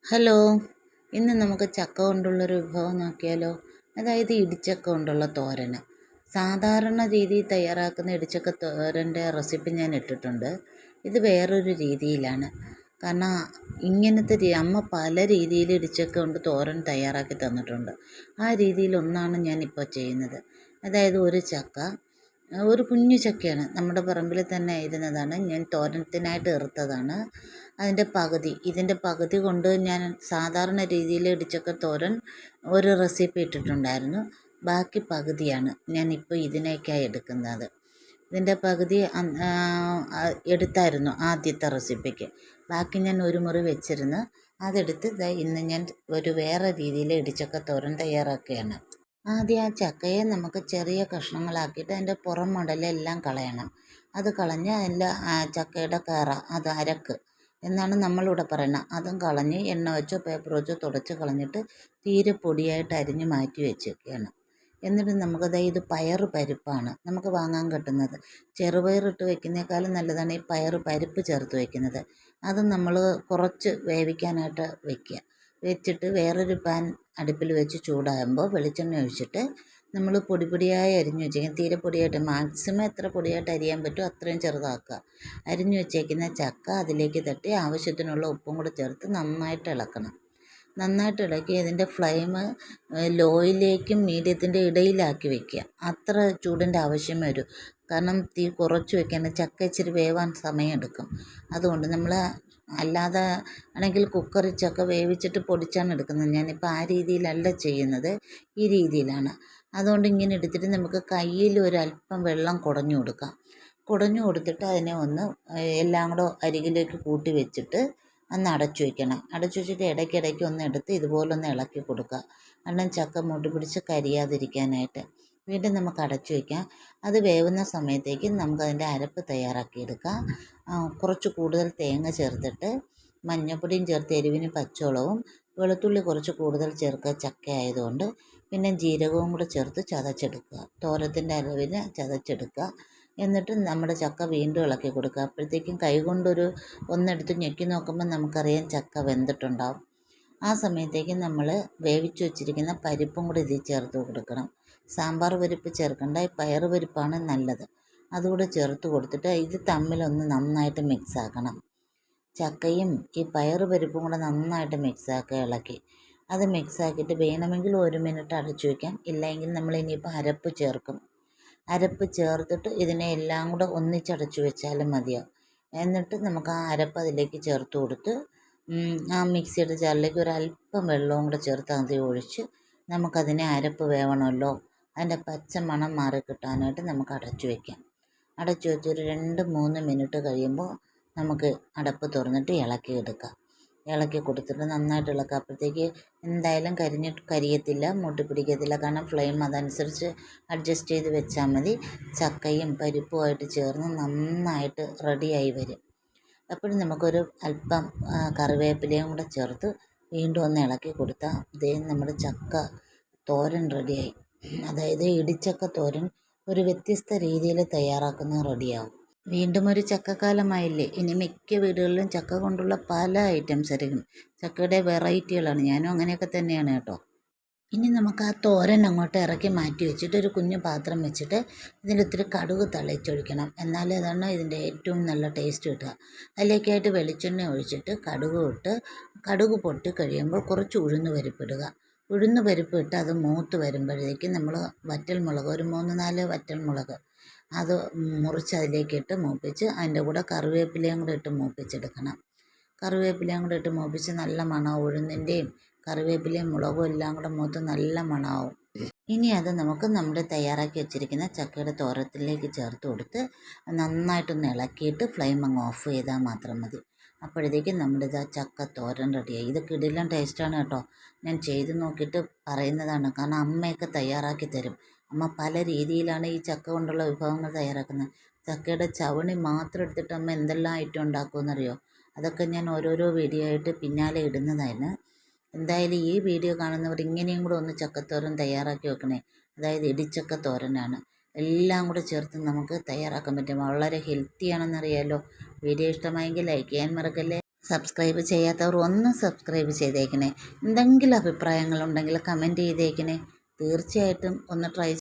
Hello, ഇന്ന് നമുക്ക് ചക്ക കൊണ്ടുള്ളൊരു വിഭവം നോക്കിയാലോ. അതായത് ഇടിച്ചക്ക കൊണ്ടുള്ള തോരന്. സാധാരണ രീതിയിൽ തയ്യാറാക്കുന്ന ഇടിച്ചക്ക തോരൻ്റെ റെസിപ്പി ഞാൻ ഇട്ടിട്ടുണ്ട്. ഇത് വേറൊരു രീതിയിലാണ്. കാരണം ഇങ്ങനത്തെ അമ്മ പല രീതിയിൽ ഇടിച്ചക്ക കൊണ്ട് തോരൻ തയ്യാറാക്കി തന്നിട്ടുണ്ട്. ആ രീതിയിലൊന്നാണ് ഞാനിപ്പോൾ ചെയ്യുന്നത്. അതായത് ഒരു ചക്ക, ഒരു കുഞ്ഞു ചക്കയാണ്, നമ്മുടെ പറമ്പിൽ തന്നെ ഇരുന്നതാണ്, ഞാൻ തോരനത്തിനായിട്ട് ഇറുത്തതാണ്. ഇതിൻ്റെ പകുതി കൊണ്ട് ഞാൻ സാധാരണ രീതിയിൽ ഇടിച്ചക്ക തോരൻ ഒരു റെസിപ്പി ഇട്ടിട്ടുണ്ടായിരുന്നു. ബാക്കി പകുതിയാണ് ഞാനിപ്പോൾ ഇതിനേക്കായി എടുക്കുന്നത്. ഇതിൻ്റെ പകുതി എടുത്തായിരുന്നു ആദ്യത്തെ റെസിപ്പിക്ക്. ബാക്കി ഞാൻ ഒരു മുറി വെച്ചിരുന്ന് അതെടുത്ത് ഇന്ന് ഞാൻ ഒരു വേറെ രീതിയിൽ ഇടിച്ചക്ക തോരൻ തയ്യാറാക്കുകയാണ്. ആദ്യം ആ ചക്കയെ നമുക്ക് ചെറിയ കഷ്ണങ്ങളാക്കിയിട്ട് അതിൻ്റെ പുറം മടലെല്ലാം കളയണം. അത് കളഞ്ഞ് അതിൻ്റെ ചക്കയുടെ കറ, അത് അരക്ക് എന്നാണ് നമ്മളിവിടെ പറയുന്നത്, അതും കളഞ്ഞ് എണ്ണ വെച്ചോ പേപ്പർ വെച്ചോ തുടച്ച് കളഞ്ഞിട്ട് തീരെ പൊടിയായിട്ട് അരിഞ്ഞ് മാറ്റി വെച്ചൊക്കെയാണ്. എന്നിട്ട് ഇത് പരിപ്പാണ് നമുക്ക് വാങ്ങാൻ കിട്ടുന്നത്. ചെറുപയറിട്ട് വെക്കുന്നേക്കാളും നല്ലതാണ് ഈ പരിപ്പ് ചേർത്ത് വെക്കുന്നത്. അത് നമ്മൾ കുറച്ച് വേവിക്കാനായിട്ട് വെച്ചിട്ട് വേറൊരു പാൻ അടുപ്പിൽ വെച്ച് ചൂടാകുമ്പോൾ വെളിച്ചെണ്ണ ഒഴിച്ചിട്ട് നമ്മൾ പൊടിയായി അരിഞ്ഞു വെച്ചേക്കുന്ന, തീരെ പൊടിയായിട്ട്, മാക്സിമം എത്ര പൊടിയായിട്ട് അരിയാൻ പറ്റുമോ അത്രയും ചെറുതാക്കുക. അരിഞ്ഞു വെച്ചേക്കുന്ന ചക്ക അതിലേക്ക് തട്ടി ആവശ്യത്തിനുള്ള ഉപ്പും കൂടെ ചേർത്ത് നന്നായിട്ട് ഇളക്കണം. നന്നായിട്ട് ഇളക്കി അതിൻ്റെ ഫ്ലെയിം ലോയിലേക്കും മീഡിയത്തിൻ്റെ ഇടയിലാക്കി വെക്കുക. അത്ര ചൂടിൻ്റെ ആവശ്യം വരും. കാരണം തീ കുറച്ച് വെക്കാൻ, ചക്ക ഇച്ചിരി വേവാൻ സമയമെടുക്കും. അതുകൊണ്ട് നമ്മൾ അല്ലാതെ ആണെങ്കിൽ കുക്കറിൽ ചക്ക വേവിച്ചിട്ട് പൊടിച്ചാണ് എടുക്കുന്നത്. ഞാനിപ്പോൾ ആ രീതിയിലല്ല ചെയ്യുന്നത്, ഈ രീതിയിലാണ്. അതുകൊണ്ട് ഇങ്ങനെ എടുത്തിട്ട് നമുക്ക് കയ്യിൽ ഒരല്പം വെള്ളം കുടഞ്ഞു കൊടുത്തിട്ട് അതിനെ ഒന്ന് എല്ലാം കൂടെ അരികിലേക്ക് കൂട്ടി വെച്ചിട്ട് ഒന്ന് അടച്ചു വയ്ക്കണം. അടച്ചു വെച്ചിട്ട് ഇടയ്ക്കിടയ്ക്ക് ഒന്ന് എടുത്ത് ഇതുപോലൊന്ന് ഇളക്കി കൊടുക്കുക. കാരണം ചക്ക മുട്ടി പിടിച്ച് കരിയാതിരിക്കാനായിട്ട്. വീണ്ടും നമുക്ക് അടച്ചു വയ്ക്കാം. അത് വേവുന്ന സമയത്തേക്ക് നമുക്കതിൻ്റെ അരപ്പ് തയ്യാറാക്കിയെടുക്കാം. കുറച്ച് കൂടുതൽ തേങ്ങ ചേർത്തിട്ട് മഞ്ഞൾപ്പൊടിയും ചേർത്ത് എരിവിന് പച്ചമുളകും വെളുത്തുള്ളി കുറച്ച് കൂടുതൽ ചേർക്കുക ചക്ക ആയതുകൊണ്ട്. പിന്നെ ജീരകവും കൂടെ ചേർത്ത് ചതച്ചെടുക്കുക, തോരത്തിൻ്റെ അളവിന് ചതച്ചെടുക്കുക. എന്നിട്ട് നമ്മുടെ ചക്ക വീണ്ടും ഇളക്കി കൊടുക്കുക. അപ്പോഴത്തേക്കും കൈകൊണ്ടൊരു ഒന്നെടുത്ത് ഞെക്കി നോക്കുമ്പോൾ നമുക്കറിയാം ചക്ക വെന്തിട്ടുണ്ടാവും. ആ സമയത്തേക്ക് നമ്മൾ വേവിച്ച് വെച്ചിരിക്കുന്ന പരിപ്പും കൂടി ഇതിൽ ചേർത്ത് കൊടുക്കണം. സാമ്പാർ പരിപ്പ് ചേർക്കേണ്ട, ഈ പയറ് പരിപ്പാണ് നല്ലത്. അതുകൂടെ ചേർത്ത് കൊടുത്തിട്ട് ഇത് തമ്മിലൊന്ന് നന്നായിട്ട് മിക്സാക്കണം. ചക്കയും ഈ പയറ് പരിപ്പും കൂടെ നന്നായിട്ട് മിക്സാക്കുക, ഇളക്കി. അത് മിക്സാക്കിയിട്ട് വേണമെങ്കിൽ 1 മിനിറ്റ് അടച്ചു വയ്ക്കാം. ഇല്ലെങ്കിൽ നമ്മൾ ഇനിയിപ്പോൾ അരപ്പ് ചേർക്കും. അരപ്പ് ചേർത്തിട്ട് ഇതിനെ എല്ലാം കൂടെ ഒന്നിച്ചടച്ചു വെച്ചാലും മതിയാവും. എന്നിട്ട് നമുക്ക് ആ അരപ്പ് അതിലേക്ക് ചേർത്ത് കൊടുത്ത് ആ മിക്സിയുടെ ജാറിലേക്ക് ഒരല്പം വെള്ളവും കൂടെ ചേർത്ത് അത് ഒഴിച്ച് നമുക്കതിനെ അരപ്പ് വേവണമല്ലോ, അതിൻ്റെ പച്ച മണം മാറി കിട്ടാനായിട്ട് നമുക്ക് അടച്ചു വയ്ക്കാം. അടച്ചു വെച്ചൊരു 2-3 മിനിറ്റ് കഴിയുമ്പോൾ നമുക്ക് അടപ്പ് തുറന്നിട്ട് ഇളക്കിയെടുക്കാം. ഇളക്കി കൊടുത്തിട്ട് നന്നായിട്ട് ഇളക്കുക. അപ്പോഴത്തേക്ക് എന്തായാലും കരിയത്തില്ല, പിടിക്കത്തില്ല. കാരണം ഫ്ലെയിം അതനുസരിച്ച് അഡ്ജസ്റ്റ് ചെയ്ത് വെച്ചാൽ മതി. ചക്കയും പരിപ്പുമായിട്ട് ചേർന്ന് നന്നായിട്ട് റെഡിയായി വരും. അപ്പോഴും നമുക്കൊരു അല്പം കറിവേപ്പിലയും കൂടെ ചേർത്ത് വീണ്ടും ഒന്ന് ഇളക്കി കൊടുത്താൽ നമ്മുടെ ചക്ക തോരൻ റെഡിയായി. അതായത് ഇടിച്ചക്ക തോരൻ ഒരു വ്യത്യസ്ത രീതിയിൽ തയ്യാറാക്കുന്നത് റെഡിയാവും. വീണ്ടും ഒരു ചക്കക്കാലമായില്ലേ. ഇനി മിക്ക വീടുകളിലും ചക്ക കൊണ്ടുള്ള പല ഐറ്റംസ് ആയിരിക്കും. ചക്കയുടെ വെറൈറ്റികളാണ്. ഞാനും അങ്ങനെയൊക്കെ തന്നെയാണ് കേട്ടോ. ഇനി നമുക്ക് ആ തോരൻ അങ്ങോട്ട് ഇറക്കി മാറ്റി വെച്ചിട്ട് ഒരു കുഞ്ഞു പാത്രം വെച്ചിട്ട് ഇതിലൊത്തിരി കടുക് തളിച്ചൊഴിക്കണം. എന്നാലേ അതാണ് ഇതിൻ്റെ ഏറ്റവും നല്ല ടേസ്റ്റ് കിട്ടുക. അതിലേക്കായിട്ട് വെളിച്ചെണ്ണ ഒഴിച്ചിട്ട് കടുക് പൊട്ടി കഴിയുമ്പോൾ കുറച്ച് ഉഴുന്ന് പരിപ്പിടുക. ഉഴുന്ന് പരിപ്പ് ഇട്ട് അത് മൂത്ത് വരുമ്പോഴേക്കും നമ്മൾ വറ്റൽമുളക്, ഒരു 3-4 വറ്റൽമുളക് അത് മുറിച്ച് അതിലേക്കിട്ട് മൂപ്പിച്ച് അതിൻ്റെ കൂടെ കറിവേപ്പിലയും കൂടെ ഇട്ട് മൂപ്പിച്ചെടുക്കണം. കറിവേപ്പിലയും കൂടെ ഇട്ട് മൂപ്പിച്ച് നല്ല മണവും, ഉഴുന്നിൻ്റെയും കറിവേപ്പിലയും മുളകും എല്ലാം കൂടെ മൂത്ത് നല്ല മണമാവും. ഇനി അത് നമുക്ക് നമ്മുടെ തയ്യാറാക്കി വെച്ചിരിക്കുന്ന ചക്കയുടെ തോരത്തിലേക്ക് ചേർത്ത് കൊടുത്ത് നന്നായിട്ടൊന്ന് ഇളക്കിയിട്ട് ഫ്ലെയിം അങ്ങ് ഓഫ് ചെയ്താൽ മാത്രം മതി. അപ്പോഴത്തേക്കും നമ്മുടെ ചക്ക തോരൻ റെഡിയായി. ഇത് കിടിലൻ ടേസ്റ്റാണ് കേട്ടോ. ഞാൻ ചെയ്ത് നോക്കിയിട്ട് പറയുന്നതാണ്. കാരണം അമ്മയൊക്കെ തയ്യാറാക്കി തരും. അമ്മ പല രീതിയിലാണ് ഈ ചക്ക കൊണ്ടുള്ള വിഭവങ്ങൾ തയ്യാറാക്കുന്നത്. ചക്കയുടെ ചവണി മാത്രം എടുത്തിട്ട് അമ്മ എന്തെല്ലാം ഐറ്റം ഉണ്ടാക്കുമെന്നറിയോ. അതൊക്കെ ഞാൻ ഓരോരോ വീഡിയോ ആയിട്ട് പിന്നാലെ ഇടുന്നതാണ്. എന്തായാലും ഈ വീഡിയോ കാണുന്നവർ ഇങ്ങനെയും കൂടെ ഒന്ന് ചക്കത്തോരൻ തയ്യാറാക്കി വെക്കണേ. അതായത് ഇടിച്ചക്ക തോരനാണ്. എല്ലാം കൂടെ ചേർത്ത് നമുക്ക് തയ്യാറാക്കാൻ പറ്റും. വളരെ ഹെൽത്തിയാണെന്നറിയാമല്ലോ. വീഡിയോ ഇഷ്ടമായെങ്കിൽ ലൈക്ക് ചെയ്യാൻ മറക്കല്ലേ. സബ്സ്ക്രൈബ് ചെയ്യാത്തവർ ഒന്ന് സബ്സ്ക്രൈബ് ചെയ്തേക്കണേ. എന്തെങ്കിലും അഭിപ്രായങ്ങളുണ്ടെങ്കിൽ കമൻറ്റ് ചെയ്തേക്കണേ. തീർച്ചയായിട്ടും ഒന്ന് ട്രൈ